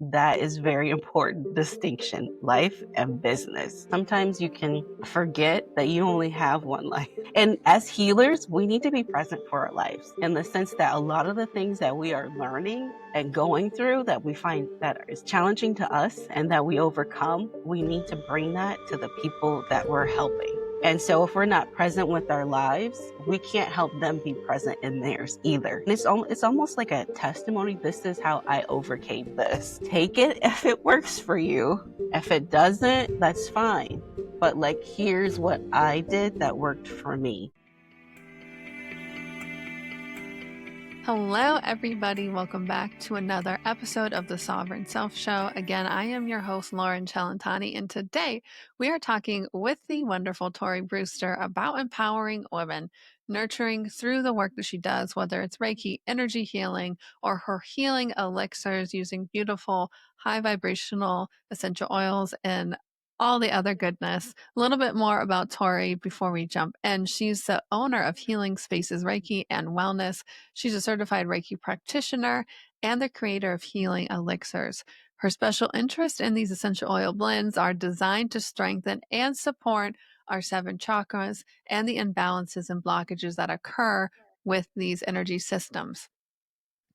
That is very important distinction, life and business. Sometimes you can forget that you only have one life. And as healers, we need to be present for our lives in the sense that a lot of the things that we are learning and going through that we find that is challenging to us and that we overcome, we need to bring that to the people that we're helping. And so if we're not present with our lives, we can't help them be present in theirs either. And it's almost like a testimony. This is how I overcame this. Take it if it works for you. If it doesn't, that's fine. But like, here's what I did that worked for me. Hello, everybody. Welcome back to another episode of the Sovereign Self Show. Again, I am your host, Loren Cellentani, and today we are talking with the wonderful Tori Brewster about empowering women, nurturing through the work that she does, whether it's Reiki, energy healing, or her healing elixirs using beautiful, high vibrational essential oils and all the other goodness. A little bit more about Tori before we jump in. She's the owner of Healing Spaces Reiki and Wellness. She's a certified Reiki practitioner and the creator of Healing Elixirs. Her special interest in these essential oil blends are designed to strengthen and support our 7 chakras and the imbalances and blockages that occur with these energy systems.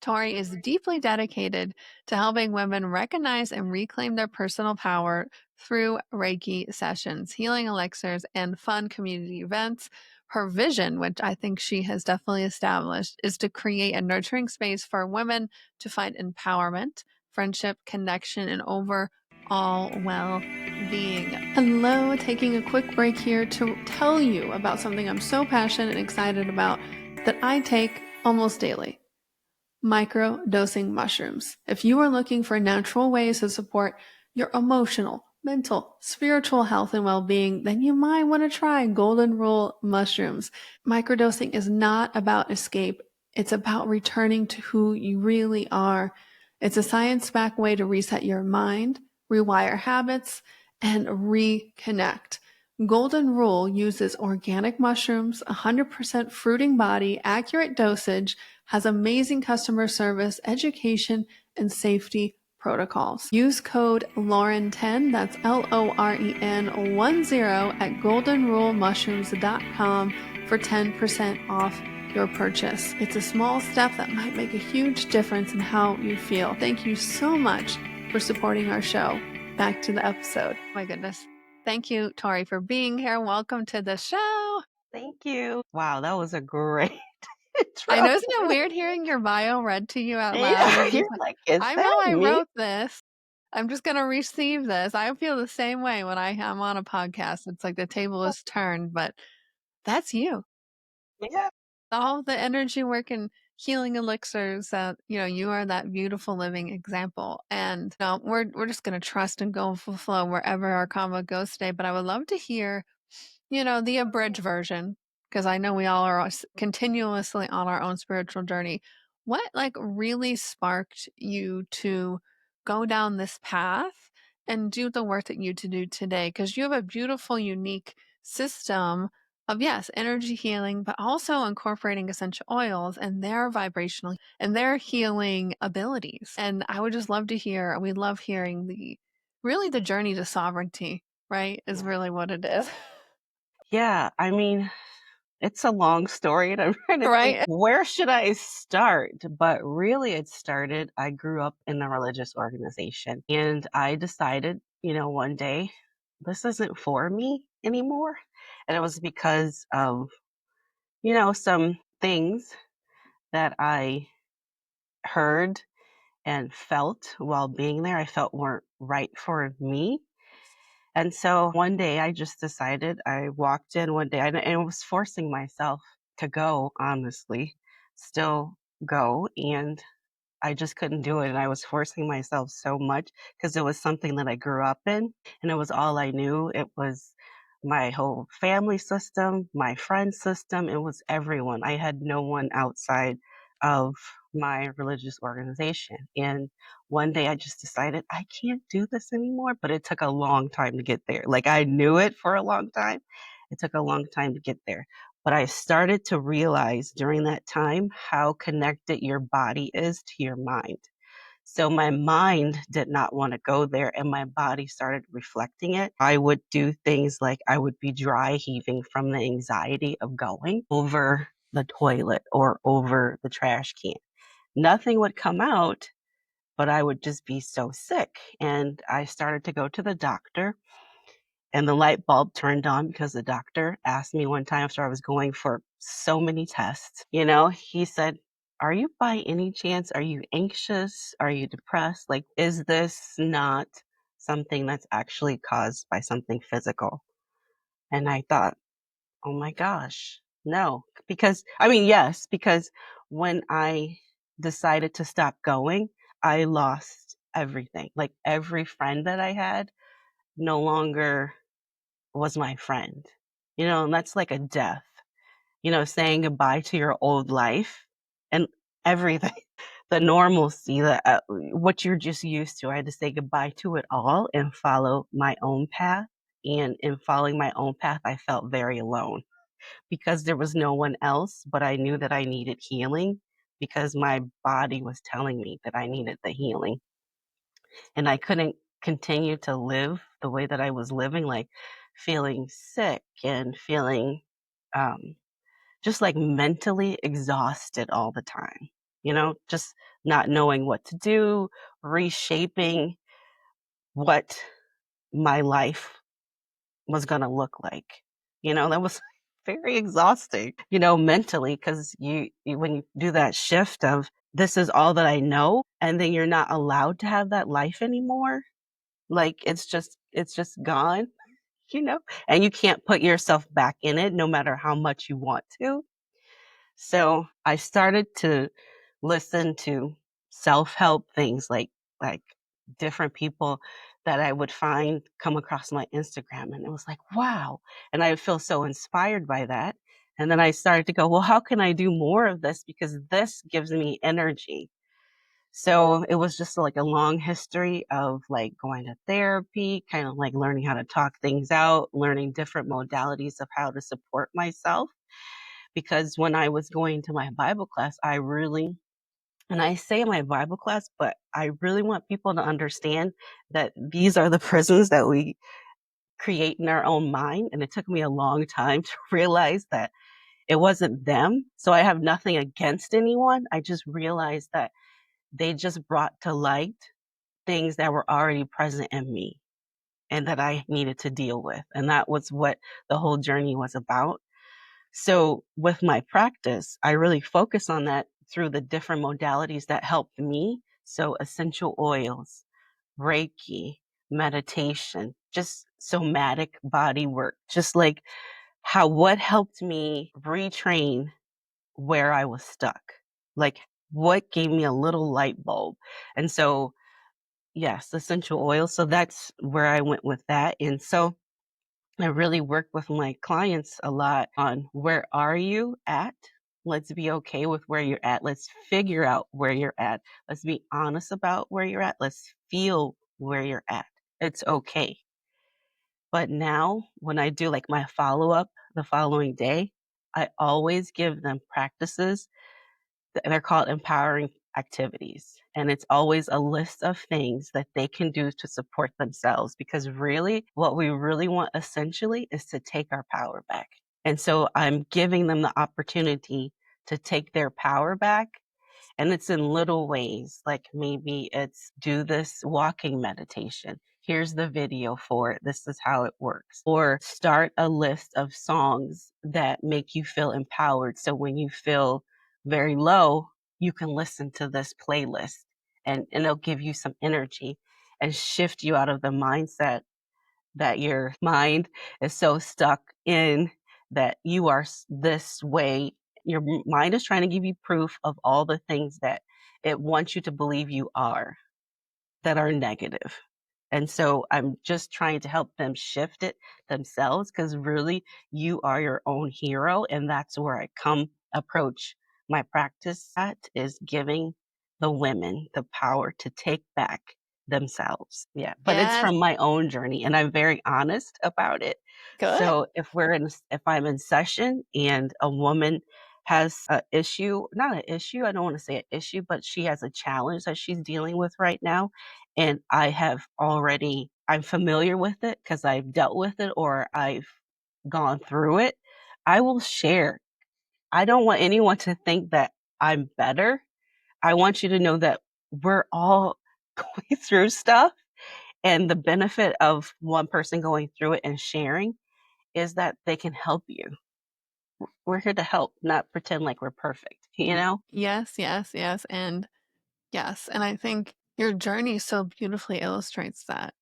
Tori is deeply dedicated to helping women recognize and reclaim their personal power through Reiki sessions, healing elixirs, and fun community events. Her vision, which I think she has definitely established, is to create a nurturing space for women to find empowerment, friendship, connection, and overall well-being. Hello, taking a quick break here to tell you about something I'm so passionate and excited about that I take almost daily. Micro-dosing mushrooms. If you are looking for natural ways to support your emotional, mental, spiritual health and well-being, then you might want to try Golden Rule mushrooms. Microdosing is not about escape. It's about returning to who you really are. It's a science-backed way to reset your mind, rewire habits, and reconnect. Golden Rule uses organic mushrooms, 100% fruiting body, accurate dosage, has amazing customer service, education, and safety protocols. Use code Loren10, that's LOREN10 at goldenrulemushrooms.com for 10% off your purchase. It's a small step that might make a huge difference in how you feel. Thank you so much for supporting our show. Back to the episode. My goodness. Thank you, Tori, for being here. Welcome to the show. Thank you. Wow, that was a great I intro. know, isn't it weird hearing your bio read to you out loud? Yeah, You're you're just like, like, is I that know I me? wrote this. I'm just going to receive this. I feel the same way when I'm on a podcast. It's like the table is turned, but that's you. Yeah. All the energy work and healing elixirs that, you are that beautiful living example. And we're just going to trust and go with the flow wherever our convo goes today. But I would love to hear, the abridged version, because I know we all are continuously on our own spiritual journey. What really sparked you to go down this path and do the work that you to do today? Because you have a beautiful, unique system of, yes, energy healing, but also incorporating essential oils and their vibrational and their healing abilities. And I would just love to hear, we love hearing the journey to sovereignty, right? Is really what it is. Yeah, I mean, it's a long story, and I'm trying to think, Right? where should I start? But really, it started, I grew up in a religious organization, and I decided, one day, this isn't for me anymore. And it was because of, some things that I heard and felt while being there, I felt weren't right for me. And so one day I just decided, I walked in one day and I was forcing myself to go, honestly, still go. And I just couldn't do it. And I was forcing myself so much because it was something that I grew up in and it was all I knew. It was my whole family system, my friend system. It was everyone. I had no one outside of my religious organization. And one day I just decided I can't do this anymore, but it took a long time to get there. Like I knew it for a long time. It took a long time to get there. But I started to realize during that time how connected your body is to your mind. So my mind did not want to go there and my body started reflecting it. I would do things like I would be dry heaving from the anxiety of going over the toilet or over the trash can. Nothing would come out, but I would just be so sick. And I started to go to the doctor, and the light bulb turned on because the doctor asked me one time after I was going for so many tests, he said, "Are you by any chance, are you anxious? Are you depressed? Like, is this not something that's actually caused by something physical?" And I thought, oh my gosh, no. Because, I mean, yes, because when I decided to stop going, I lost everything. Like, every friend that I had no longer was my friend, and that's like a death, saying goodbye to your old life and everything, the normalcy, what you're just used to. I had to say goodbye to it all and follow my own path. And in following my own path, I felt very alone because there was no one else, but I knew that I needed healing because my body was telling me that I needed the healing. And I couldn't continue to live the way that I was living, like feeling sick and feeling um, just like mentally exhausted all the time, just not knowing what to do, reshaping what my life was going to look like. That was very exhausting, mentally, because when you do that shift of this is all that I know, and then you're not allowed to have that life anymore. Like, it's just gone, you know, and you can't put yourself back in it no matter how much you want to. So I started to listen to self-help things like different people that I would find come across my Instagram, and it was like, wow. And I feel so inspired by that. And then I started to go, well, how can I do more of this? Because this gives me energy. So it was just like a long history of like going to therapy, kind of like learning how to talk things out, learning different modalities of how to support myself. Because when I was going to my Bible class, and I say my Bible class, but I really want people to understand that these are the prisons that we create in our own mind. And it took me a long time to realize that it wasn't them. So I have nothing against anyone. I just realized that they just brought to light things that were already present in me and that I needed to deal with. And that was what the whole journey was about. So with my practice, I really focus on that through the different modalities that helped me. So essential oils, Reiki, meditation, just somatic body work, just like what helped me retrain where I was stuck, like what gave me a little light bulb. And so, yes, essential oils. So that's where I went with that. And so I really work with my clients a lot on where are you at? Let's be okay with where you're at. Let's figure out where you're at. Let's be honest about where you're at. Let's feel where you're at. It's okay. But now, when I do like my follow up the following day, I always give them practices. They're called empowering activities. And it's always a list of things that they can do to support themselves. Because really, what we really want essentially is to take our power back. And so I'm giving them the opportunity to take their power back. And it's in little ways, like maybe it's do this walking meditation. Here's the video for it. This is how it works. Or start a list of songs that make you feel empowered. So when you feel very low, you can listen to this playlist and it'll give you some energy and shift you out of the mindset that your mind is so stuck in that you are this way. Your mind is trying to give you proof of all the things that it wants you to believe you are that are negative. And so I'm just trying to help them shift it themselves because really you are your own hero. And that's where I come approach my practice at is giving the women the power to take back themselves. Yeah. But it's Yes. from my own journey and I'm very honest about it. Good. So if I'm in session and a woman has a issue, not an issue, I don't want to say an issue, but she has a challenge that she's dealing with right now. And I'm familiar with it because I've dealt with it or I've gone through it. I will share. I don't want anyone to think that I'm better. I want you to know that we're all going through stuff. And the benefit of one person going through it and sharing is that they can help you. We're here to help, not pretend like we're perfect, you know? Yes, yes, yes, and yes, and I think your journey so beautifully illustrates that,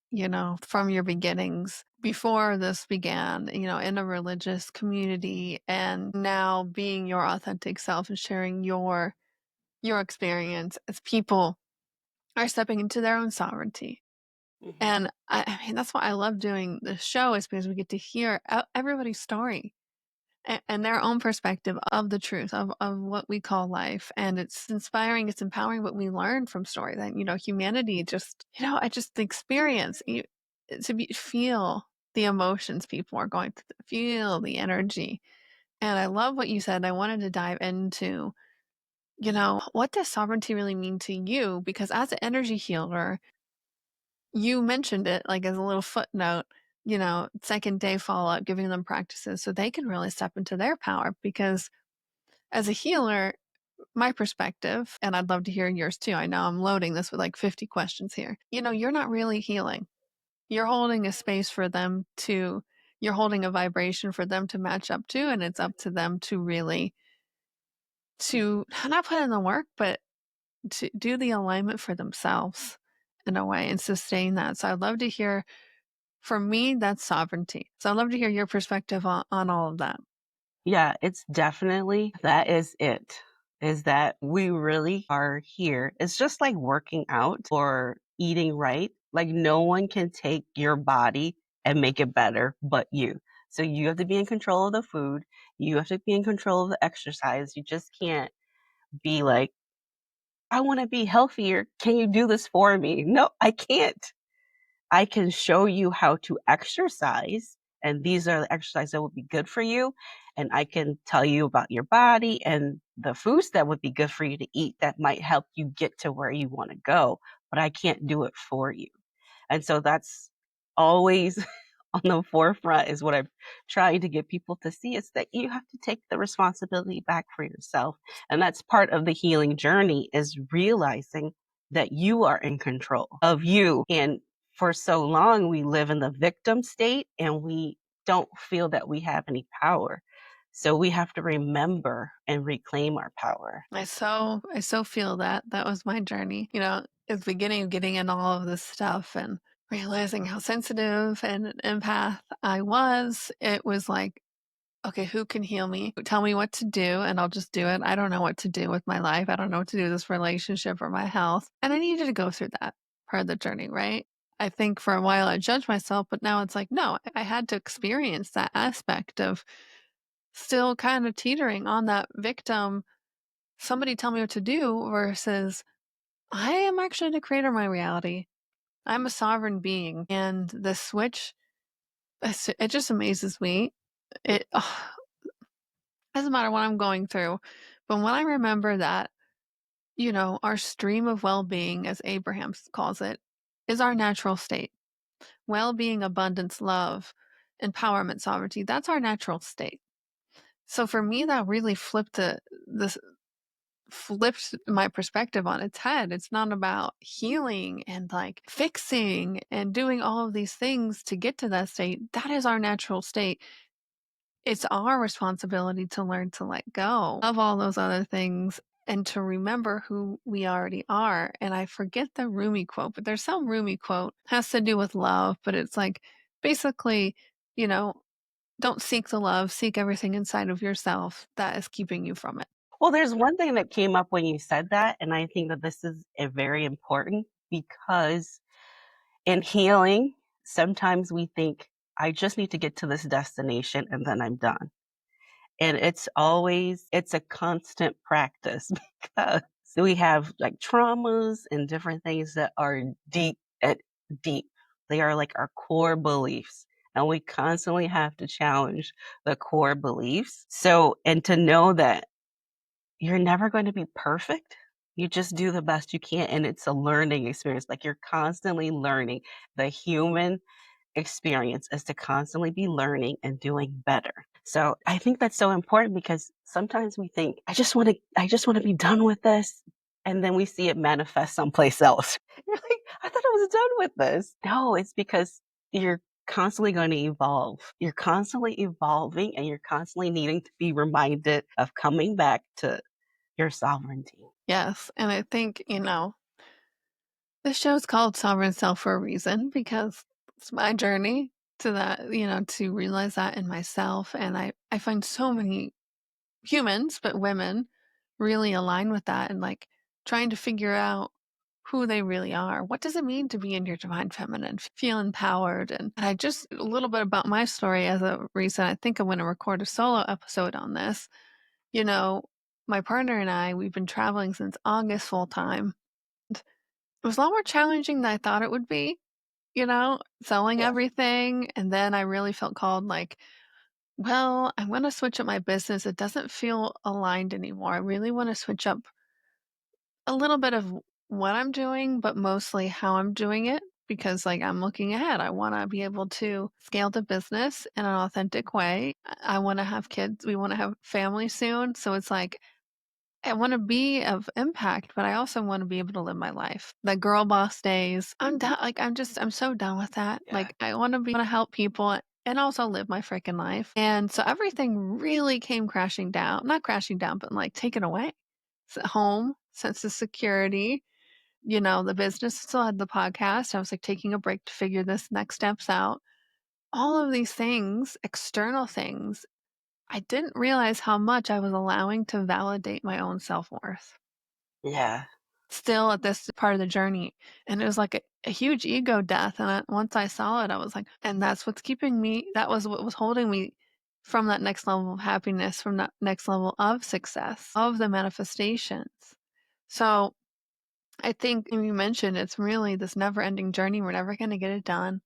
from your beginnings before this began, in a religious community and now being your authentic self and sharing your experience as people are stepping into their own sovereignty. Mhm. And I mean, that's why I love doing this show is because we get to hear everybody's story and their own perspective of the truth of what we call life. And it's inspiring, it's empowering what we learn from story that, humanity just, I just experience feel the emotions people are going to feel the energy. And I love what you said. I wanted to dive into, what does sovereignty really mean to you? Because as an energy healer, you mentioned it, like, as a little footnote, second day follow-up, giving them practices so they can really step into their power because as a healer, my perspective, and I'd love to hear yours too, I know I'm loading this with, like, 50 questions here. You're not really healing. You're holding a space for them to you're holding a vibration for them to match up to, and it's up to them to really to not put in the work, but to do the alignment for themselves in a way and sustain that. So I'd love to hear. For me, that's sovereignty. So I'd love to hear your perspective on all of that. Yeah, it's definitely that is it. Is that we really are here. It's just like working out or eating right. Like no one can take your body and make it better but you. So you have to be in control of the food. You have to be in control of the exercise. You just can't be like, I want to be healthier. Can you do this for me? No, I can't. I can show you how to exercise, and these are the exercises that would be good for you. And I can tell you about your body and the foods that would be good for you to eat that might help you get to where you want to go. But I can't do it for you. And so that's always on the forefront is what I'm trying to get people to see is that you have to take the responsibility back for yourself. And that's part of the healing journey is realizing that you are in control of you. And for so long, we live in the victim state and we don't feel that we have any power. So we have to remember and reclaim our power. I so feel that. That was my journey. At the beginning of getting in all of this stuff and realizing how sensitive and an empath I was, it was like, okay, who can heal me? Tell me what to do and I'll just do it. I don't know what to do with my life. I don't know what to do with this relationship or my health. And I needed to go through that part of the journey, right? I think for a while I judged myself, but now it's like, no, I had to experience that aspect of still kind of teetering on that victim, somebody tell me what to do versus I am actually the creator of my reality. I'm a sovereign being. And the switch, it just amazes me. It doesn't matter what I'm going through. But when I remember that, our stream of well being, as Abraham calls it, is our natural state. Well being, abundance, love, empowerment, sovereignty, that's our natural state. So for me, that really this flipped my perspective on its head. It's not about healing and like fixing and doing all of these things to get to that state. That is our natural state. It's our responsibility to learn to let go of all those other things and to remember who we already are. And I forget the Rumi quote, but there's some Rumi quote has to do with love, but it's like basically, you know, don't seek the love, seek everything inside of yourself that is keeping you from it. Well, there's one thing that came up when you said that, and I think that this is a very important because in healing, sometimes we think, I just need to get to this destination and then I'm done. And it's a constant practice because we have like traumas and different things that are deep. They are like our core beliefs. And we constantly have to challenge the core beliefs. So, and to know that you're never going to be perfect. You just do the best you can, and it's a learning experience. Like, you're constantly learning. The human experience is to constantly be learning and doing better. So I think that's so important because sometimes we think, I just want to be done with this. And then we see it manifest someplace else. You're like, I thought I was done with this. No, it's because you're constantly going to evolve. You're constantly evolving and you're constantly needing to be reminded of coming back to your sovereignty. Yes, and I think, the show's called Sovereign Self for a reason because it's my journey to that, to realize that in myself, and I find so many humans, but women, really align with that and, like, trying to figure out who they really are. What does it mean to be in your divine feminine? Feel empowered, and I just a little bit about my story as a reason I think I'm gonna record a solo episode on this. You know, my partner and I, we've been traveling since August full time. It was a lot more challenging than I thought it would be, selling Yeah. everything, and then I really felt called, like, "Well, I wanna switch up my business, it doesn't feel aligned anymore. I really wanna switch up a little bit of what I'm doing, but mostly how I'm doing it because, like, I'm looking ahead. I wanna be able to scale the business in an authentic way. I wanna have kids. We wanna have family soon, so it's like I wanna be of impact, but I also wanna be able to live my life. The girl boss days, I'm done. Like, I'm so done with that. Yeah. Like, I wanna help people and also live my freaking life. And so everything really came crashing down. Not crashing down, but, like, taken away. Home, sense of security, the business still had the podcast. I was, like, taking a break to figure this next steps out. All of these things, external things, I didn't realize how much I was allowing to validate my own self-worth Yeah. still at this part of the journey. And it was like a huge ego death. And once I saw it, I was like, and that's what's keeping me, that was what was holding me from that next level of happiness, from that next level of success, of the manifestations. So I think you mentioned it's really this never ending journey. We're never going to get it done.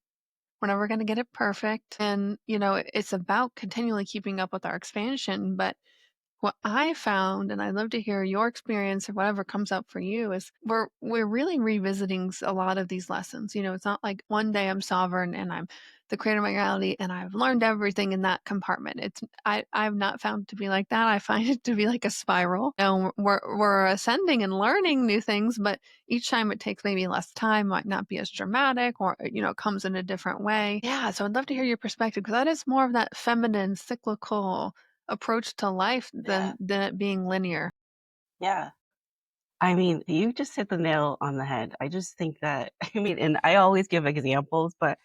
We're never going to get it perfect. And, it's about continually keeping up with our expansion. But what I found, and I'd love to hear your experience or whatever comes up for you, is we're really revisiting a lot of these lessons. It's not like one day I'm sovereign and I'm the creator of my reality and I've learned everything in that compartment. I've not found it to be like that. I find it to be like a spiral. We're ascending and learning new things, but each time it takes maybe less time, might not be as dramatic, or it comes in a different way. Yeah, so I'd love to hear your perspective because that is more of that feminine, cyclical approach to life Yeah. than it being linear. Yeah. I mean, you just hit the nail on the head. I just think that, I mean, and I always give examples, but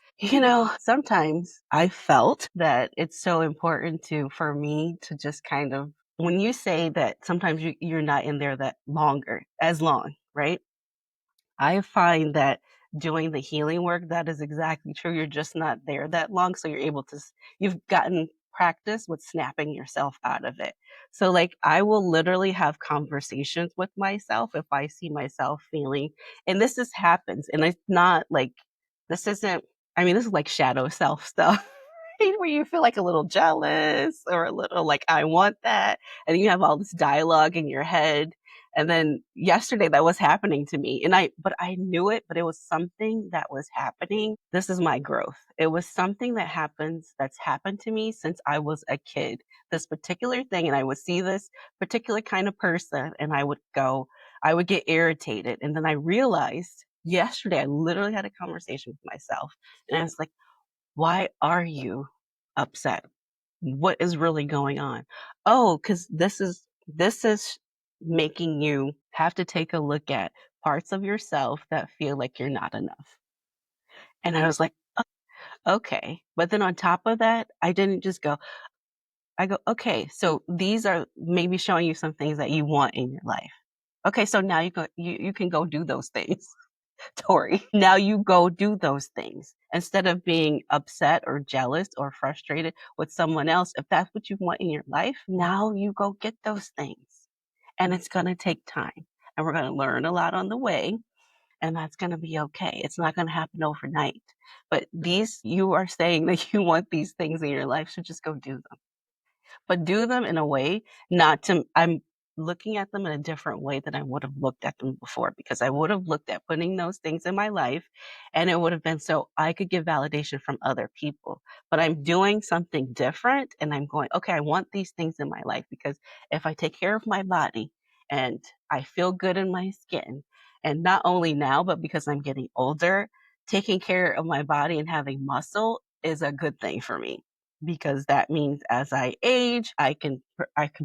sometimes I felt that it's so important for me to just kind of, when you say that sometimes you're not in there as long, right? I find that doing the healing work, that is exactly true. You're just not there that long. So you're able to, you've gotten practice with snapping yourself out of it. So, like, I will literally have conversations with myself if I see myself feeling, and this just happens. And it's not like, this isn't, I mean, this is like shadow self stuff. Where you feel like a little jealous or a little like, I want that. And you have all this dialogue in your head, and then yesterday that was happening to me, and I knew it, but it was something that was happening. This is my growth. It was something that's happened to me since I was a kid. This particular thing, and I would see this particular kind of person and I would get irritated. And then I realized yesterday I literally had a conversation with myself, and I was like, why are you upset? What is really going on? Oh, because this is making you have to take a look at parts of yourself that feel like you're not enough. And I was like, okay. But then on top of that, I didn't just go, I go, okay, so these are maybe showing you some things that you want in your life. Okay, so now you can go do those things. Tori. Now you go do those things instead of being upset or jealous or frustrated with someone else. If that's what you want in your life, now you go get those things. And it's going to take time. And we're going to learn a lot on the way. And that's going to be okay. It's not going to happen overnight. But you are saying that you want these things in your life. So just go do them. But do them in a way not to, looking at them in a different way than I would have looked at them before, because I would have looked at putting those things in my life and it would have been so I could get validation from other people. But I'm doing something different and I'm going, okay, I want these things in my life because if I take care of my body and I feel good in my skin, and not only now, but because I'm getting older, taking care of my body and having muscle is a good thing for me because that means as I age, I can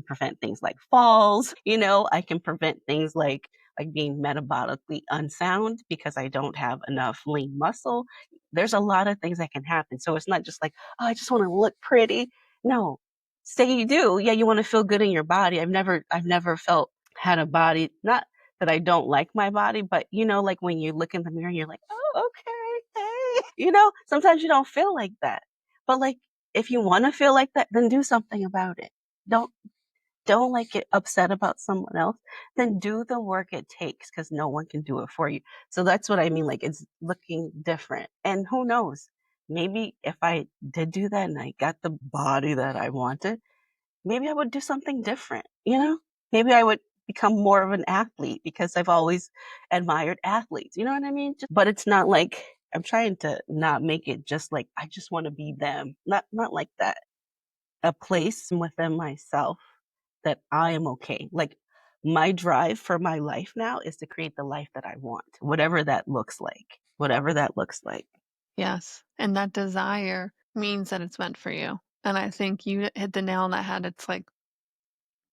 prevent things like falls, I can prevent things like being metabolically unsound because I don't have enough lean muscle. There's a lot of things that can happen. So it's not just like, oh, I just want to look pretty. No. Say you do. Yeah, you want to feel good in your body. I've never felt had a body, not that I don't like my body, but like when you look in the mirror, you're like, oh, okay, hey. Sometimes you don't feel like that. But like if you wanna feel like that, then do something about it. Don't don't, like, get upset about someone else, then do the work it takes because no one can do it for you. So that's what I mean, like, it's looking different, and who knows? Maybe if I did do that and I got the body that I wanted, maybe I would do something different, you know? Maybe I would become more of an athlete because I've always admired athletes, you know what I mean? But it's not like I'm trying to not make it just like, I just wanna be them. Not like that. A place within myself that I am okay. Like, my drive for my life now is to create the life that I want, whatever that looks like, whatever that looks like. Yes, and that desire means that it's meant for you, and I think you hit the nail on the head. It's like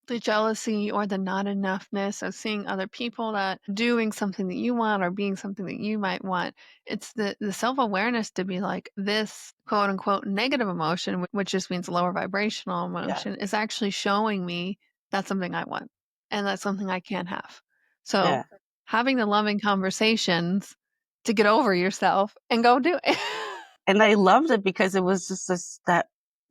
the jealousy or the not enoughness of seeing other people that doing something that you want or being something that you might want. It's the self-awareness to be like this quote unquote negative emotion, which just means lower vibrational Yeah, emotion, is actually showing me that's something I want and that's something I can't have. So yeah. having the loving conversations to get over yourself and go do it. And I loved it because it was just this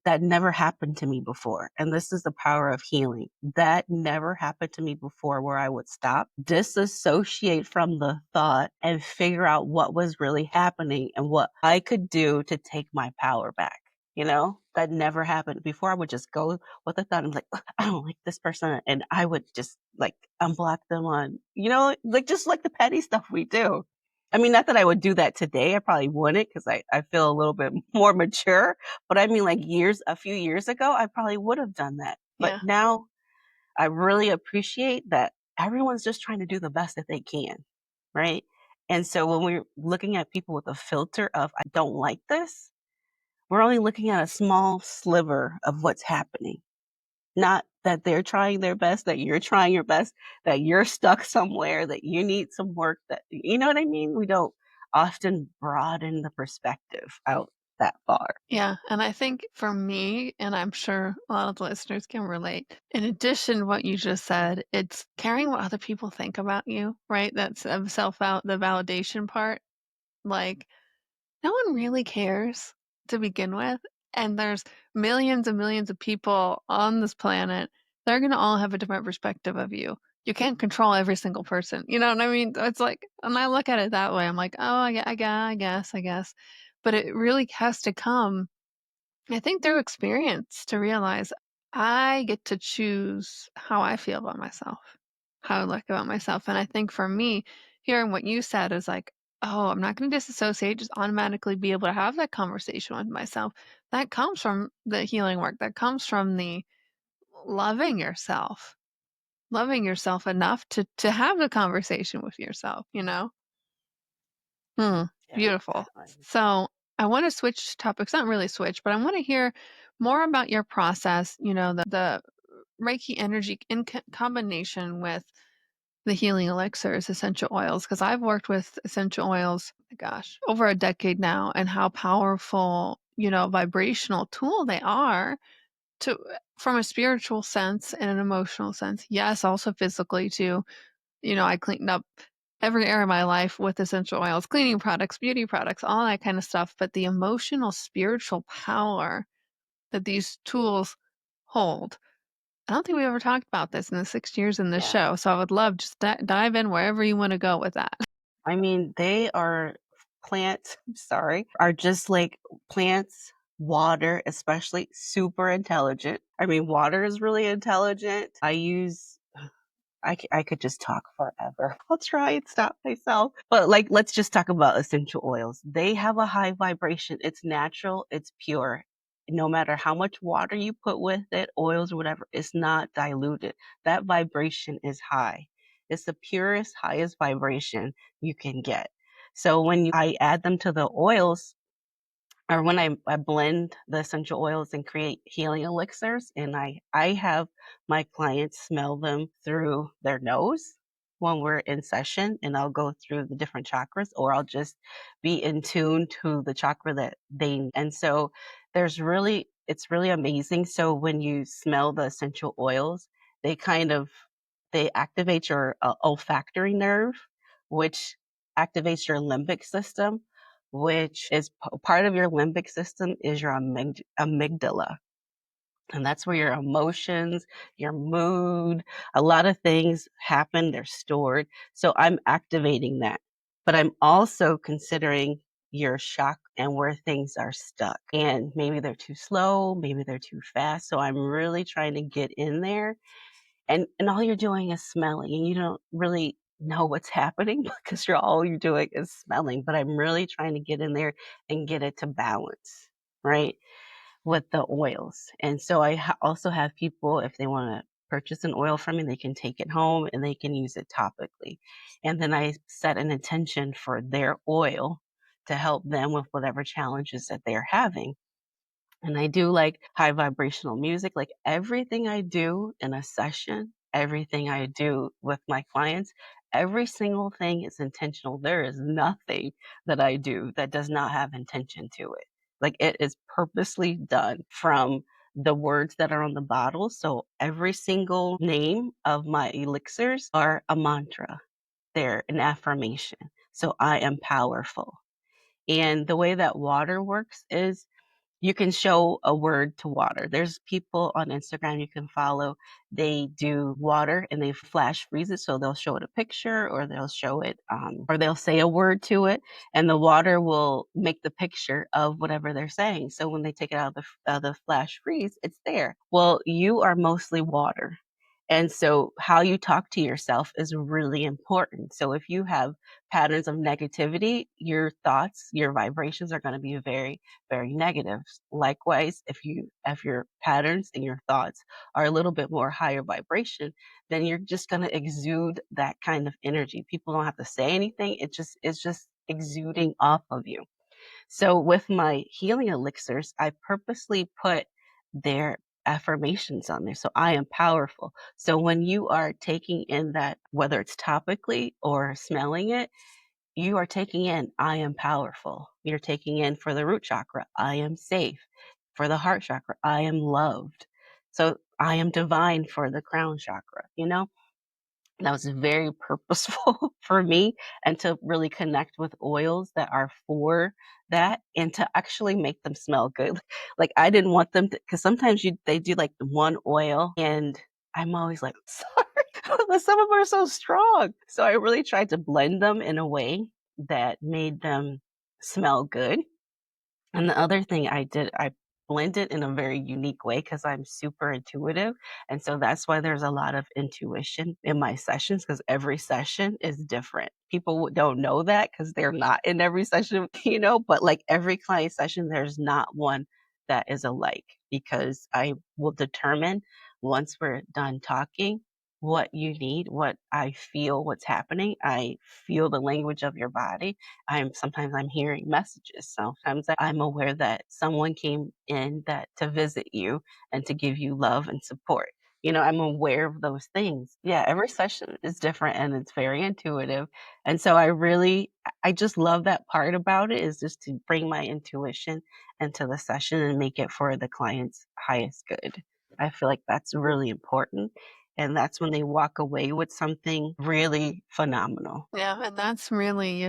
that never happened to me before, and this is the power of healing. That never happened to me before where I would stop, disassociate from the thought, and figure out what was really happening and what I could do to take my power back, That never happened. Before I would just go with the thought, I'm like, "Ugh, I don't like this person," and I would just, like, unblock them on like, just like the petty stuff we do. I mean, not that I would do that today, I probably wouldn't because I feel a little bit more mature, but I mean, like, a few years ago, I probably would have done that, but Yeah. now I really appreciate that everyone's just trying to do the best that they can, right? And so when we're looking at people with a filter of, "I don't like this," we're only looking at a small sliver of what's happening. Not that they're trying their best, that you're trying your best, that you're stuck somewhere, that you need some work, that you know what I mean? We don't often broaden the perspective out that far. Yeah, and I think for me, and I'm sure a lot of the listeners can relate, in addition to what you just said, it's caring what other people think about you, right? That's self out the validation part. Like, no one really cares to begin with. And there's millions and millions of people on this planet. They're going to all have a different perspective of you. You can't control every single person. You know what I mean? It's like, and I look at it that way. I'm like, oh, I guess. But it really has to come, I think, through experience to realize I get to choose how I feel about myself, how I look about myself. And I think for me, hearing what you said is like, oh, I'm not going to disassociate, just automatically be able to have that conversation with myself. That comes from the healing work, that comes from the loving yourself enough to have the conversation with yourself, you know? Hmm, Yeah, beautiful. exactly. So I want to switch topics, not really switch, but I want to hear more about your process, the Reiki energy in combination with the healing elixirs, essential oils, because I've worked with essential oils, gosh, over a decade now, and how powerful, vibrational tool they are to from a spiritual sense and an emotional sense. Yes, also physically too. I cleaned up every area of my life with essential oils, cleaning products, beauty products, all that kind of stuff. But the emotional, spiritual power that these tools hold, I don't think we ever talked about this in the 6 years in this Yeah. show. So I would love just dive in wherever you want to go with that. I mean, they are plants, I'm sorry, are just like plants, water, especially super intelligent. I mean, water is really intelligent. I use I could just talk forever. I'll try and stop myself. But like, let's just talk about essential oils. They have a high vibration. It's natural. It's pure. No matter how much water you put with it, oils or whatever, it's not diluted. That vibration is high. It's the purest, highest vibration you can get. So I add them to the oils, or when I blend the essential oils and create healing elixirs, and I have my clients smell them through their nose when we're in session, and I'll go through the different chakras, or I'll just be in tune to the chakra that they, and so it's really amazing. So when you smell the essential oils, they kind of they activate your olfactory nerve, which activates your limbic system, which is part of your limbic system is your amygdala. And that's where your emotions, your mood, a lot of things happen. They're stored. So I'm activating that. But I'm also considering your shock and where things are stuck. And maybe they're too slow, maybe they're too fast. So I'm really trying to get in there, and all you're doing is smelling, and you don't really know what's happening because all you're doing is smelling, but I'm really trying to get in there and get it to balance, right, with the oils. And so also have people, if they wanna purchase an oil from me, they can take it home and they can use it topically. And then I set an intention for their oil to help them with whatever challenges that they're having. And I do like high vibrational music. Like everything I do in a session, everything I do with my clients, every single thing is intentional. There is nothing that I do that does not have intention to it. Like it is purposely done, from the words that are on the bottle. So every single name of my elixirs are a mantra. They're an affirmation. So I am powerful. And the way that water works is you can show a word to water. There's people on Instagram you can follow. They do water and they flash freeze it. So they'll show it a picture, or they'll show it, or they'll say a word to it, and the water will make the picture of whatever they're saying. So when they take it out of the flash freeze, it's there. Well, you are mostly water. And so how you talk to yourself is really important. So if you have patterns of negativity, your thoughts, your vibrations are going to be very, very negative. Likewise, if your patterns and your thoughts are a little bit more higher vibration, then you're just going to exude that kind of energy. People don't have to say anything. It's just exuding off of you. So with my healing elixirs, I purposely put their affirmations on there. So I am powerful. So when you are taking in that, whether it's topically or smelling it, you are taking in, I am powerful. You're taking in, for the root chakra, I am safe. For the heart chakra, I am loved. So I am divine for the crown chakra, you know? That was very purposeful for me, and to really connect with oils that are for that, and to actually make them smell good. Like, I didn't want them to, because sometimes they do like one oil, and I'm always like, sorry, but some of them are so strong. So I really tried to blend them in a way that made them smell good. And the other thing I did, I blended in a very unique way because I'm super intuitive. And so that's why there's a lot of intuition in my sessions, because every session is different. People don't know that because they're not in every session, but like every client session, there's not one that is alike, because I will determine, once we're done talking, what you need, what I feel, what's happening. I feel the language of your body. Sometimes I'm hearing messages. Sometimes I'm aware that someone came in that to visit you and to give you love and support. I'm aware of those things. Yeah, every session is different and it's very intuitive. And so I just love that part about it, is just to bring my intuition into the session and make it for the client's highest good. I feel like that's really important. And that's when they walk away with something really phenomenal. Yeah, and that's really,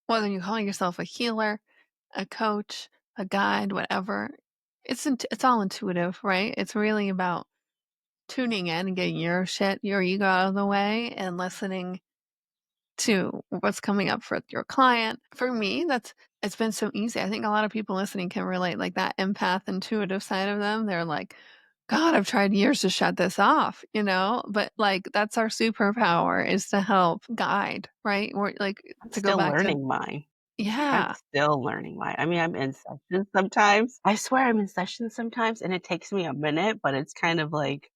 whether you call yourself a healer, a coach, a guide, whatever, it's all intuitive, right? It's really about tuning in and getting your ego out of the way and listening to what's coming up for your client. For me, it's been so easy. I think a lot of people listening can relate, like that empath, intuitive side of them. They're like, God, I've tried years to shut this off, but like that's our superpower is to help guide, right? Or like I'm to go still back to, learning mine. I'm yeah. still learning mine. I mean, I'm in sessions sometimes. I swear I'm in sessions sometimes, and it takes me a minute, but it's kind of like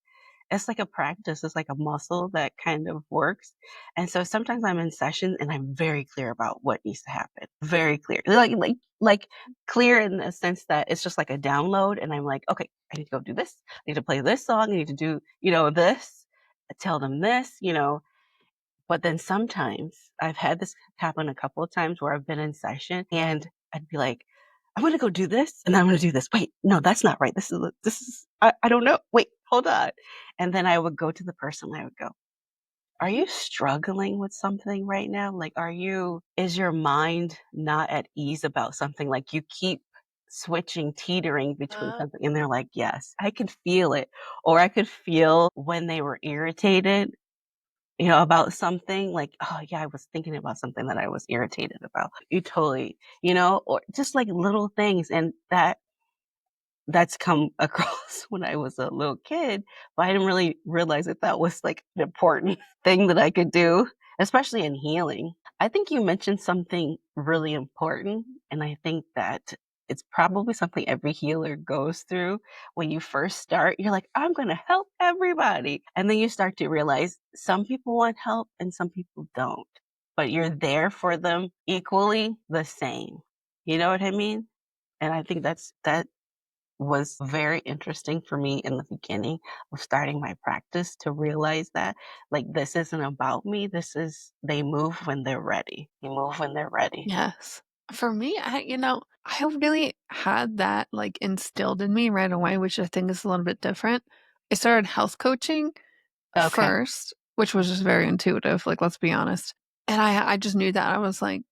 it's like a practice. It's like a muscle that kind of works. And so sometimes I'm in sessions and I'm very clear about what needs to happen. Very clear. Like clear in the sense that it's just like a download and I'm like, okay, I need to go do this. I need to play this song. I need to do, this, tell them this, but then sometimes I've had this happen a couple of times where I've been in session and I'd be like, I'm gonna go do this and I'm gonna do this. Wait, no, that's not right. This is I don't know. Wait, hold on. And then I would go to the person and I would go, are you struggling with something right now? Like, is your mind not at ease about something? Like you keep switching, teetering between Uh, something. And they're like, yes, I could feel it. Or I could feel when they were irritated, about something like, "Oh, yeah, I was thinking about something that I was irritated about." You totally, or just like little things and that's come across when I was a little kid, but I didn't really realize that was like an important thing that I could do, especially in healing. I think you mentioned something really important, and I think that it's probably something every healer goes through. When you first start, you're like, I'm going to help everybody. And then you start to realize some people want help and some people don't, but you're there for them equally the same. You know what I mean? And I think that was very interesting for me in the beginning of starting my practice to realize that like this isn't about me. They move when they're ready. They move when they're ready. yes. For me, I really had that like instilled in me right away, which I think is a little bit different. I started health coaching Okay. first, which was just very intuitive, like, let's be honest. And I just knew that. I was like,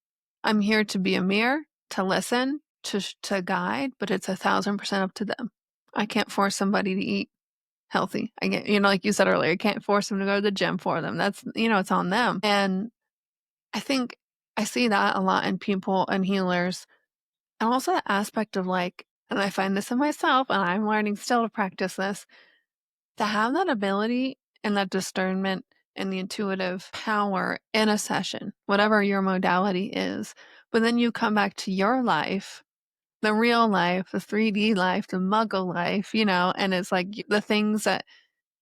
I'm here to be a mirror, to listen, to guide, but it's 1,000% up to them. I can't force somebody to eat healthy. I get, like you said earlier, I can't force them to go to the gym for them. That's, it's on them. And I think I see that a lot in people and healers. And also the aspect of like, and I find this in myself, and I'm learning still to practice this, to have that ability and that discernment and the intuitive power in a session, whatever your modality is. But then you come back to your life, the real life, the 3D life, the muggle life, and it's like the things that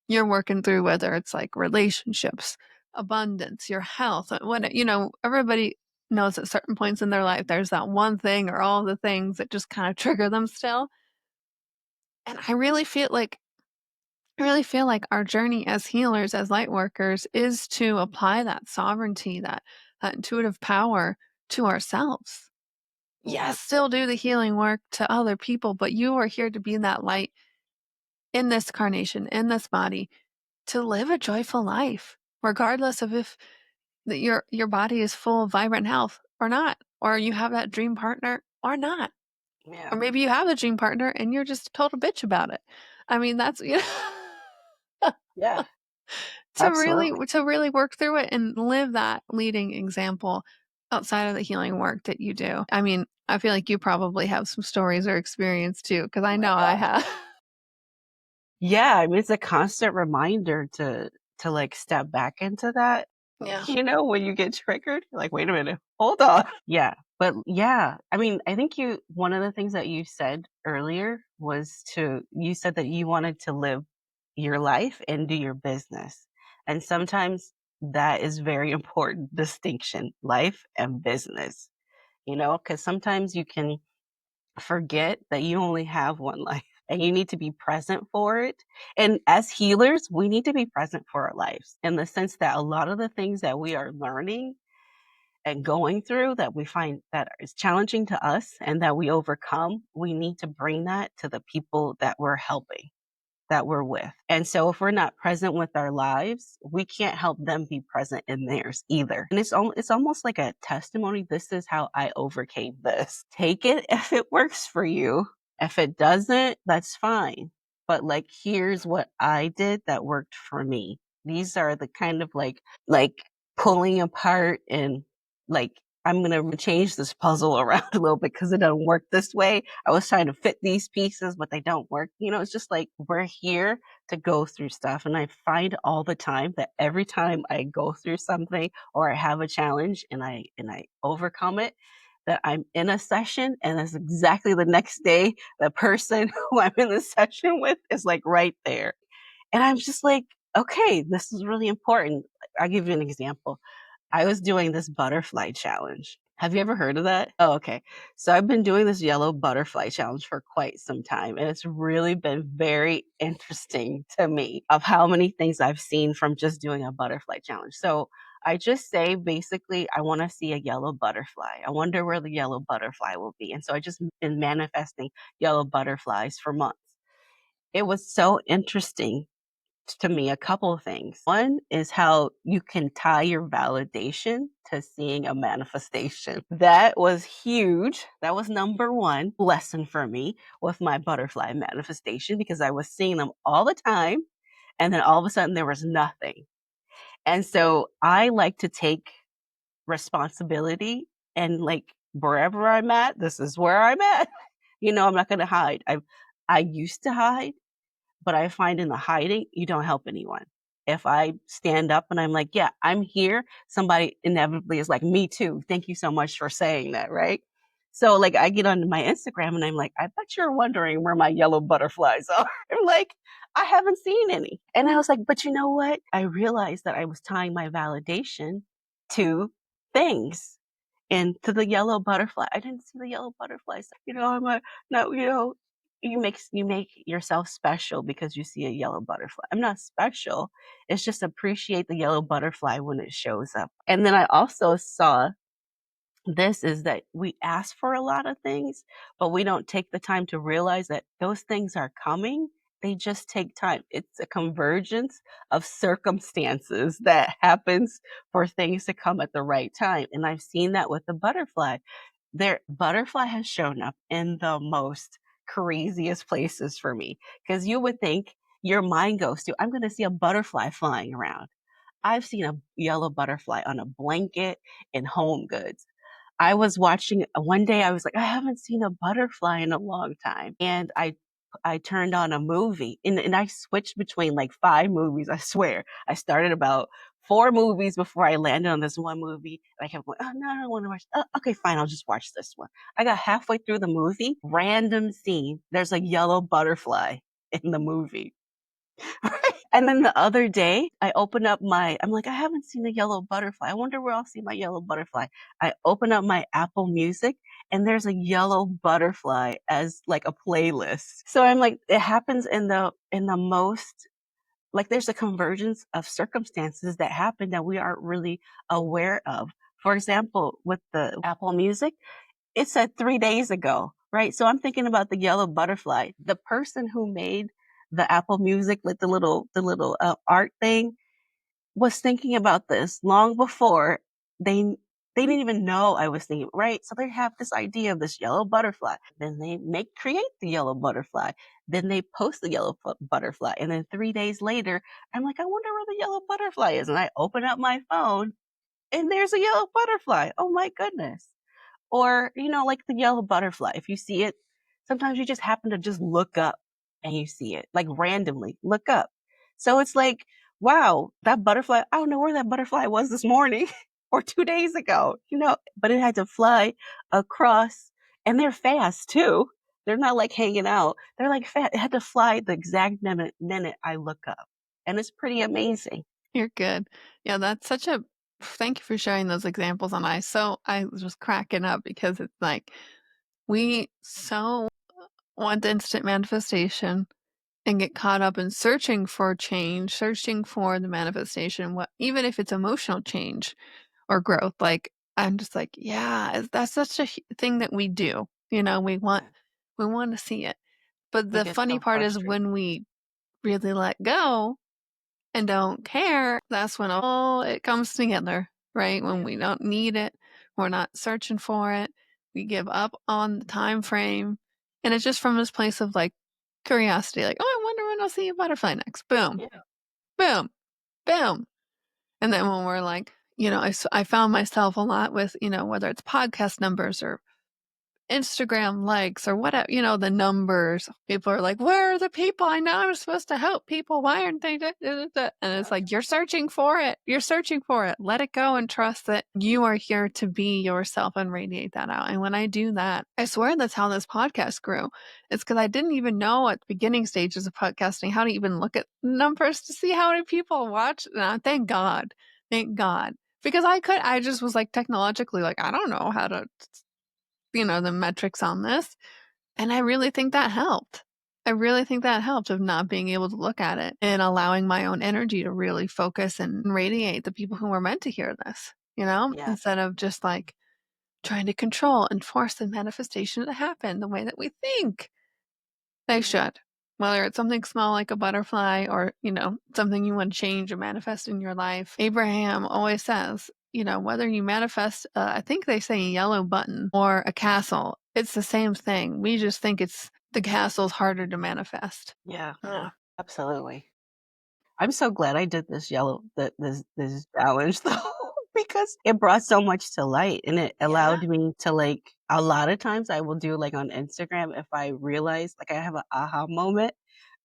you're working through, whether it's like relationships, abundance, your health, everybody knows at certain points in their life, there's that one thing or all the things that just kind of trigger them still. And I really feel like our journey as healers, as light workers, is to apply that sovereignty, that intuitive power to ourselves. Yeah. Yes, still do the healing work to other people, but you are here to be that light in this carnation, in this body, to live a joyful life, regardless of if your body is full of vibrant health or not, or you have that dream partner or not. Yeah. Or maybe you have the dream partner and you're just a total bitch about it. I mean, that's Yeah. to really Absolutely. to really work through it and live that leading example outside of the healing work that you do. I mean, I feel like you probably have some stories or experience too, because Oh I my know I gosh. have. Yeah, I mean, it's a constant reminder to like step back into that. Yeah. When you get triggered, you're like, wait a minute, hold on. Yeah. But yeah, I mean, I think one of the things that you said earlier was you said that you wanted to live your life and do your business. And sometimes that is very important distinction, life and business, because sometimes you can forget that you only have one life and you need to be present for it. And as healers, we need to be present for our lives in the sense that a lot of the things that we are learning and going through that we find that is challenging to us and that we overcome, we need to bring that to the people that we're helping, that we're with. And so if we're not present with our lives, we can't help them be present in theirs either. And it's almost like a testimony. This is how I overcame this. Take it if it works for you. If it doesn't, that's fine. But like here's what I did that worked for me. These are the kind of like pulling apart and like I'm going to change this puzzle around a little bit because it doesn't work this way. I was trying to fit these pieces, but they don't work. It's just like we're here to go through stuff. And I find all the time that every time I go through something or I have a challenge and I overcome it, that I'm in a session and that's exactly the next day, the person who I'm in the session with is like right there. And I'm just like, okay, this is really important. I'll give you an example. I was doing this butterfly challenge. Have you ever heard of that? Oh, okay. So I've been doing this yellow butterfly challenge for quite some time, and it's really been very interesting to me of how many things I've seen from just doing a butterfly challenge. So I just say basically, I want to see a yellow butterfly. I wonder where the yellow butterfly will be. And so I just been manifesting yellow butterflies for months. It was so interesting to me a couple of things. One is how you can tie your validation to seeing a manifestation. That was huge. That was number one lesson for me with my butterfly manifestation because I was seeing them all the time. And then all of a sudden there was nothing. And so I like to take responsibility and like wherever I'm at, this is where I'm at. I'm not going to hide. I used to hide, but I find in the hiding, you don't help anyone. If I stand up and I'm like, yeah, I'm here, somebody inevitably is like, me too. Thank you so much for saying that, right? So like I get on my Instagram and I'm like, I bet you're wondering where my yellow butterflies are. I'm like, I haven't seen any. And I was like, but you know what? I realized that I was tying my validation to things and to the yellow butterfly. I didn't see the yellow butterflies. I'm a no, you make yourself special because you see a yellow butterfly. I'm not special. It's just appreciate the yellow butterfly when it shows up. And then I also saw this is that we ask for a lot of things, but we don't take the time to realize that those things are coming. They just take time. It's a convergence of circumstances that happens for things to come at the right time. And I've seen that with the butterfly. Their butterfly has shown up in the most craziest places for me because you would think your mind goes to, I'm going to see a butterfly flying around. I've seen a yellow butterfly on a blanket in Home Goods. I was watching one day I was like, I haven't seen a butterfly in a long time. And I turned on a movie and I switched between like 5 movies, I swear. I started about 4 movies before I landed on this one movie. And I kept going, oh no, I don't want to watch. Oh, okay, fine, I'll just watch this one. I got halfway through the movie, random scene. There's a yellow butterfly in the movie. And then the other day, I'm like, I haven't seen a yellow butterfly. I wonder where I'll see my yellow butterfly. I open up my Apple Music and there's a yellow butterfly as like a playlist. So I'm like, it happens in the most like there's a convergence of circumstances that happen that we aren't really aware of. For example, with the Apple Music, it said 3 days ago, right? So I'm thinking about the yellow butterfly. The person who made the Apple Music, like the little art thing, was thinking about this long before they they didn't even know I was thinking, right? So they have this idea of this yellow butterfly. Then they create the yellow butterfly. Then they post the yellow butterfly. And then 3 days later, I'm like, I wonder where the yellow butterfly is. And I open up my phone and there's a yellow butterfly. Oh my goodness. Or, like the yellow butterfly, if you see it, sometimes you just happen to just look up and you see it, like randomly look up. So it's like, wow, that butterfly, I don't know where that butterfly was this morning or 2 days ago, but it had to fly across and they're fast too. They're not like hanging out. They're like fast. It had to fly the exact minute I look up. And it's pretty amazing. You're good. Yeah, that's such a thank you for sharing those examples, and I was just cracking up because it's like we so want the instant manifestation and get caught up in searching for change, searching for the manifestation, what even if it's emotional change or growth. Like I'm just like, yeah, that's such a thing that we do. We want to see it. But We the get funny so part is frustrated. when we really let go and don't care, that's when all it comes together, right? When Yeah. we don't need it, we're not searching for it, we give up on the time frame, and it's just from this place of like curiosity, like, oh, I wonder when I'll see a butterfly next. Boom, Yeah. boom, boom. And then when we're like, I found myself a lot with, whether it's podcast numbers or Instagram likes or whatever, the numbers. People are like, "Where are the people? I know I'm supposed to help people. Why aren't they?" And it's like, you're searching for it. You're searching for it. Let it go and trust that you are here to be yourself and radiate that out. And when I do that, I swear that's how this podcast grew. It's because I didn't even know at the beginning stages of podcasting how to even look at numbers to see how many people watch. Thank God. Thank God. Because I just was like technologically, like, I don't know how to the metrics on this. And I really think that helped. I really think that helped of not being able to look at it and allowing my own energy to really focus and radiate the people who were meant to hear this, Yeah. instead of just like trying to control and force the manifestation to happen the way that we think. They should. Whether it's something small like a butterfly or, something you want to change or manifest in your life. Abraham always says, whether you manifest, I think they say a yellow button or a castle, it's the same thing. We just think the castle's harder to manifest. Yeah. Yeah. Absolutely. I'm so glad I did this challenge though, because it brought so much to light and it Yeah. allowed me to like a lot of times I will do like on Instagram if I realize like I have an aha moment,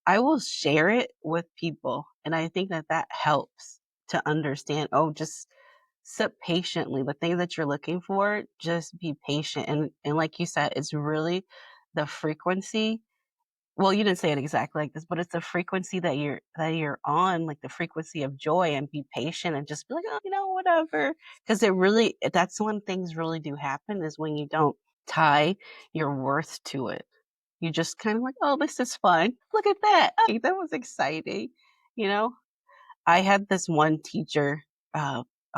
I will share it with people. And I think that that helps to understand, oh, just sit patiently. The thing that you're looking for, just be patient. And like you said, it's really the frequency. Well, you didn't say it exactly like this, but it's the frequency that you're on, like the frequency of joy, and be patient and just be like, "Oh, whatever." Because it really that's when things really do happen is when you don't tie your worth to it. You just kind of like, "Oh, this is fun. Look at that. Oh, that was exciting." You know? I had this one teacher,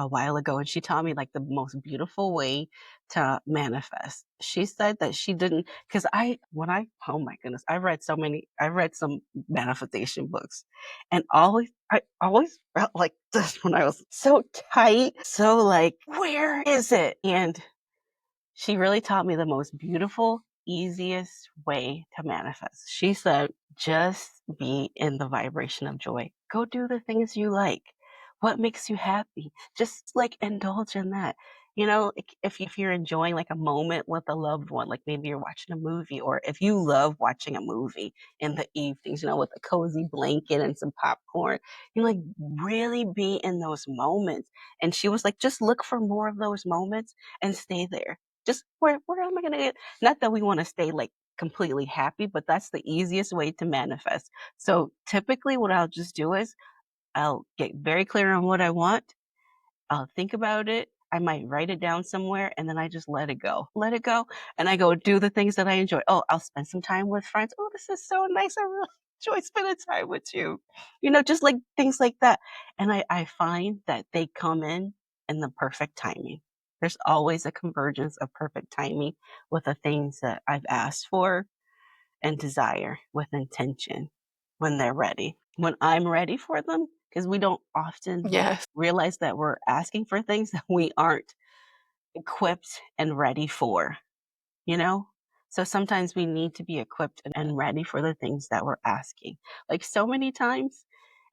a while ago, and she taught me, like, the most beautiful way to manifest. She said that she didn't, because oh my goodness, I read some manifestation books, and I always felt like this when I was so tight, so, like, "Where is it?" And she really taught me the most beautiful, easiest way to manifest. She said, just be in the vibration of joy. Go do the things you like. What makes you happy? Just like indulge in that. Like, if you're enjoying like a moment with a loved one, like maybe you're watching a movie, or if you love watching a movie in the evenings, with a cozy blanket and some popcorn, you like really be in those moments. And she was like, just look for more of those moments and stay there. Just where am I gonna get, not that we wanna stay, like, completely happy, but that's the easiest way to manifest. So, typically, what I'll just do is I'll get very clear on what I want, I'll think about it. I might write it down somewhere and then I just let it go. Let it go. And I go do the things that I enjoy. Oh, I'll spend some time with friends. Oh, this is so nice. I really enjoy spending time with you. Just like things like that. And I find that they come in the perfect timing. There's always a convergence of perfect timing with the things that I've asked for and desire with intention when they're ready. When I'm ready for them, because we don't often Yes. realize that we're asking for things that we aren't equipped and ready for, you know? So sometimes we need to be equipped and ready for the things that we're asking. Like so many times,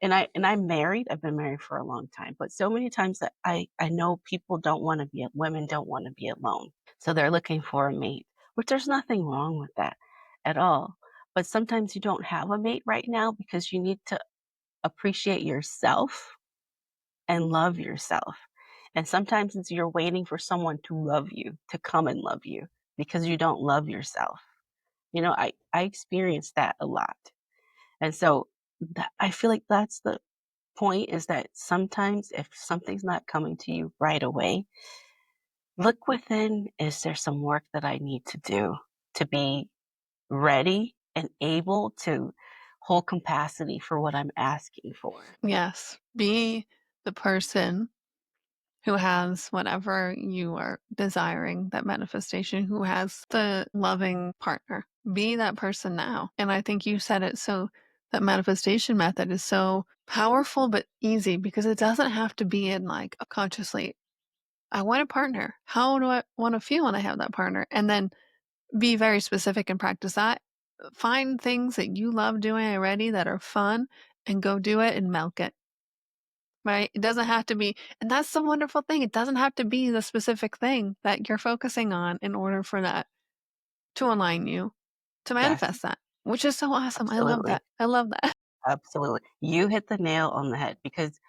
and I'm married, I've been married for a long time, but so many times that I know people don't want to be women don't want to be alone. So they're looking for a mate, which there's nothing wrong with that at all. But sometimes you don't have a mate right now because you need to appreciate yourself and love yourself. And sometimes you're waiting for someone to love you, to come and love you because you don't love yourself. I experienced that a lot. And so I feel like that's the point, is that sometimes if something's not coming to you right away, look within. Is there some work that I need to do to be ready and able to hold capacity for what I'm asking for? Yes. Be the person who has whatever you are desiring, that manifestation, who has the loving partner. Be that person now. And I think you said it so that manifestation method is so powerful but easy because it doesn't have to be in like a consciously, I want a partner. How do I want to feel when I have that partner? And then be very specific and practice that. Find things that you love doing already that are fun and go do it and milk it. right? It doesn't have to be, and that's the wonderful thing. It doesn't have to be the specific thing that you're focusing on in order for that to align you to Yes, manifest that, which is so awesome. I love absolutely, that. I love that. absolutely. You hit the nail on the head because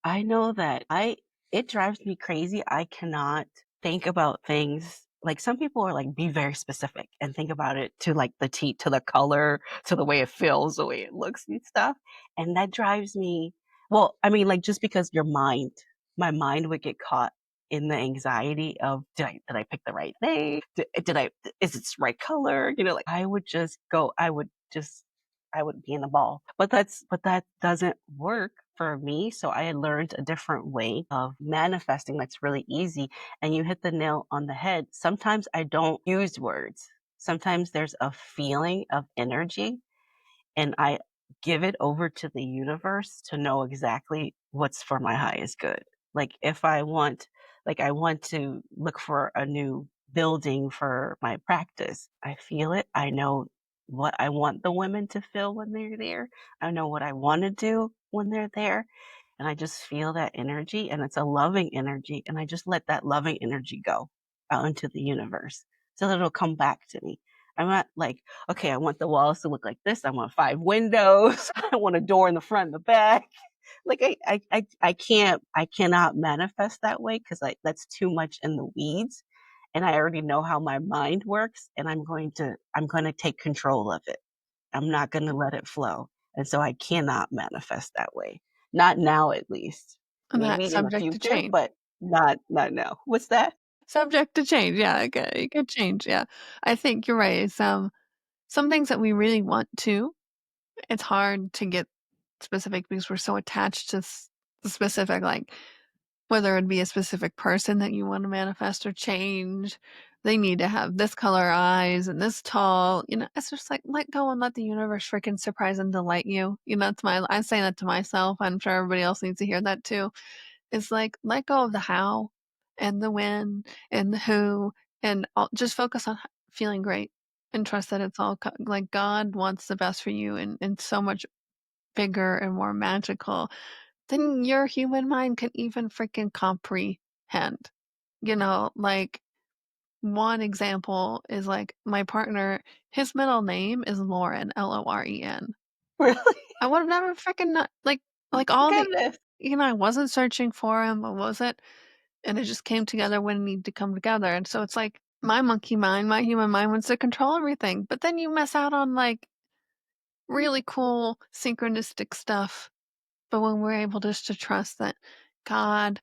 I know that I it drives me crazy. I cannot think about things like some people are like, be very specific and think about it to like the T, to the color, to the way it feels, the way it looks and stuff. And that drives me, well, I mean, like just because my mind would get caught in the anxiety of did I pick the right thing? Did I is it the right color? You know, like I would be in the ball. But that doesn't work for me. So I had learned a different way of manifesting that's really easy. And you hit the nail on the head. Sometimes I don't use words. Sometimes there's a feeling of energy and I give it over to the universe to know exactly what's for my highest good. Like if I want like I want to look for a new building for my practice. I feel it. I know what I want the women to feel when they're there. I know what I want to do when they're there. And I just feel that energy and it's a loving energy. And I just let that loving energy go out into the universe so that it'll come back to me. I'm not like, okay, I want the walls to look like this. I want 5 windows. I want a door in the front and the back. Like I cannot manifest that way because that's too much in the weeds. And I already know how my mind works and I'm going to take control of it. I'm not gonna let it flow, and so I cannot manifest that way. Not now, at least. And that Maybe in the subject to future, change. but not now. What's that? Subject to change. Yeah, it could change. Yeah. I think you're right. It's some things that we really want to, it's hard to get specific because we're so attached to the specific, like whether it be a specific person that you want to manifest or change. They need to have this color eyes and this tall. It's just like let go and let the universe freaking surprise and delight you. That's I say that to myself. I'm sure everybody else needs to hear that too. It's like let go of the how and the when and the who and just focus on feeling great and trust that it's all like God wants the best for you and so much bigger and more magical than your human mind can even freaking comprehend. Like one example is like my partner, his middle name is Loren, Loren. Really? I would have never freaking not like all the Goodness. I wasn't searching for him, I wasn't, and it just came together when it needed to come together. And so it's like my monkey mind, my human mind wants to control everything. But then you miss out on like really cool synchronistic stuff. But when we're able just to trust that God,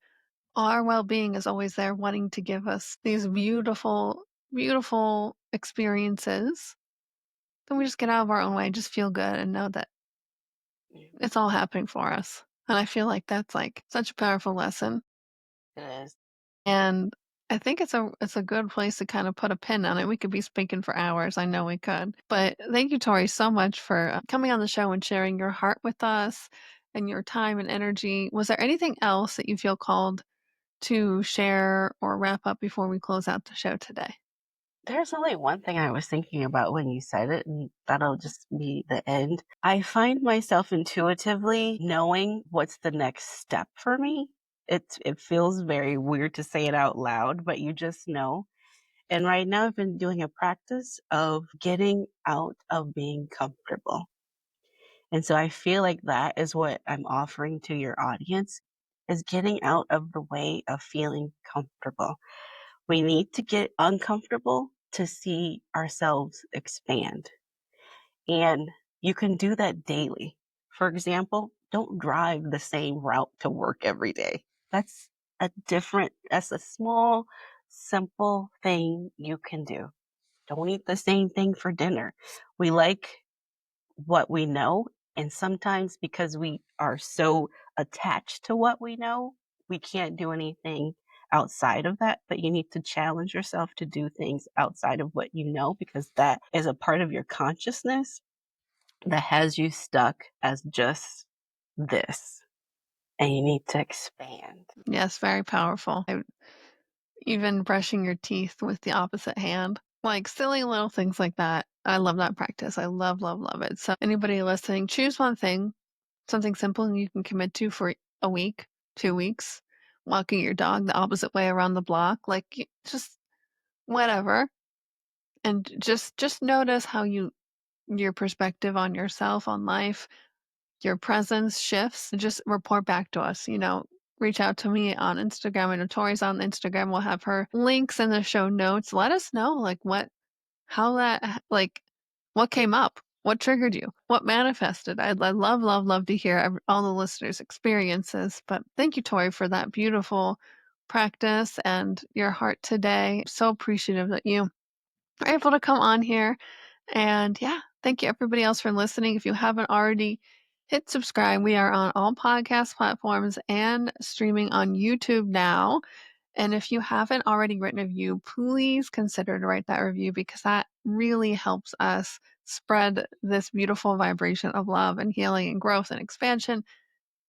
our well-being is always there wanting to give us these beautiful, beautiful experiences, then we just get out of our own way, just feel good and know that Yeah, it's all happening for us. And I feel like that's like such a powerful lesson. it is. And I think it's a good place to kind of put a pin on it. We could be speaking for hours. I know we could. But thank you, Tori, so much for coming on the show and sharing your heart with us and your time and energy. Was there anything else that you feel called to share or wrap up before we close out the show today? There's only one thing I was thinking about when you said it, and that'll just be the end. I find myself intuitively knowing what's the next step for me. It feels very weird to say it out loud, but you just know. And right now, I've been doing a practice of getting out of being comfortable. And so I feel like that is what I'm offering to your audience is getting out of the way of feeling comfortable. We need to get uncomfortable to see ourselves expand. And you can do that daily. For example, don't drive the same route to work every day. That's that's a small, simple thing you can do. Don't eat the same thing for dinner. We like what we know, and sometimes because we are so attached to what we know, we can't do anything outside of that, but you need to challenge yourself to do things outside of what you know because that is a part of your consciousness that has you stuck as just this, and you need to expand. Yes, very powerful. Even brushing your teeth with the opposite hand, like silly little things like that. I love that practice. I love, love, love it. So, anybody listening, choose one thing, something simple you can commit to for a week. 2 weeks, walking your dog the opposite way around the block, like, just whatever. And just notice how your perspective on yourself, on life, your presence shifts. Just report back to us, reach out to me on Instagram. I know Tori's on Instagram. We'll have her links in the show notes. Let us know, like, how like, what came up? What triggered you? What manifested? I'd love, love, love to hear all the listeners' experiences. But thank you, Tori, for that beautiful practice and your heart today. So appreciative that you are able to come on here. And yeah, thank you everybody else for listening. If you haven't already, hit subscribe. We are on all podcast platforms and streaming on YouTube now. And if you haven't already written a review, please consider to write that review, because that really helps us spread this beautiful vibration of love and healing and growth and expansion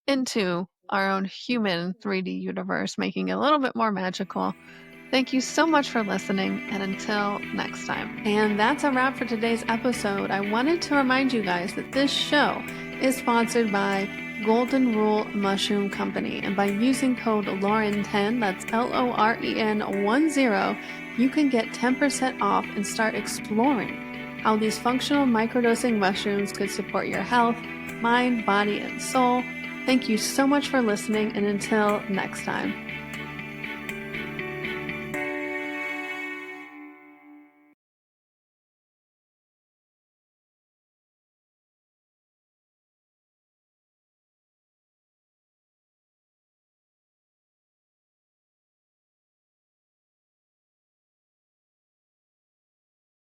into our own human 3D universe, making it a little bit more magical. Thank you so much for listening, and until next time. And that's a wrap for today's episode. I wanted to remind you guys that this show is sponsored by Golden Rule Mushroom Company. And by using code Loren10, that's LOREN10, you can get 10% off and start exploring how these functional microdosing mushrooms could support your health, mind, body, and soul. Thank you so much for listening, and until next time.